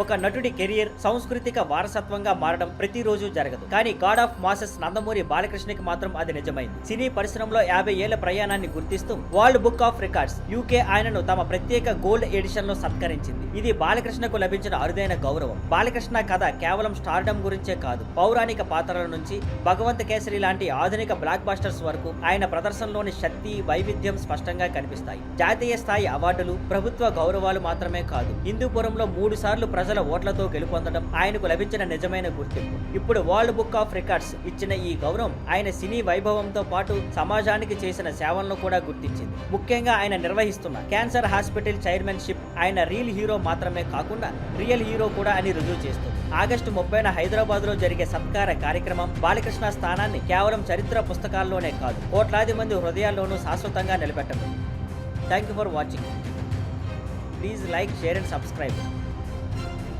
ఒక నటుడి కెరియర్ సాంస్కృతిక వారసత్వంగా మారడం ప్రతిరోజు జరగదు. కానీ గాడ్ ఆఫ్ మాసెస్ నందమూరి బాలకృష్ణకి మాత్రం అది నిజమైంది. సినీ పరిశ్రమలో 50 ఏళ్ల ప్రయాణాన్ని గుర్తిస్తూ World Book of Records UK ఆయనను తమ ప్రత్యేక గోల్డ్ ఎడిషన్ లో సత్కరించింది. ఇది బాలకృష్ణకు లభించిన అరుదైన గౌరవం. బాలకృష్ణ కథ కేవలం స్టార్డమ్ గురించే కాదు, పౌరాణిక పాత్రల నుంచి భగవంత కేసరి లాంటి ఆధునిక బ్లాక్ బాస్టర్స్ వరకు ఆయన ప్రదర్శనలోని శక్తి వైవిధ్యం స్పష్టంగా కనిపిస్తాయి. జాతీయ స్థాయి అవార్డులు, ప్రభుత్వ గౌరవాలు మాత్రమే కాదు, హిందూపురంలో 3 సార్లు ప్రజల ఓట్లతో గెలుపొందడం ఆయనకు లభించిన నిజమైన గుర్తింపు. ఇప్పుడు వరల్డ్ బుక్ ఆఫ్ రికార్డ్స్ ఇచ్చిన ఈ గౌరవం ఆయన సినీ వైభవంతో పాటు సమాజానికి చేసిన సేవలను కూడా గుర్తించింది. ముఖ్యంగా ఆయన నిర్వహిస్తున్న క్యాన్సర్ హాస్పిటల్ చైర్మన్షిప్ ఆయన రియల్ హీరో మాత్రమే కాకుండా రియల్ హీరో కూడా అని రుజువు చేస్తుంది. ఆగస్టు 30న హైదరాబాద్ లో జరిగే సత్కార కార్యక్రమం బాలకృష్ణ స్థానాన్ని కేవలం చరిత్ర పుస్తకాల్లోనే కాదు, కోట్లాది మంది హృదయాల్లోనూ శాశ్వతంగా నిలబెట్టబడింది. Thank you for watching. Please like, share and subscribe.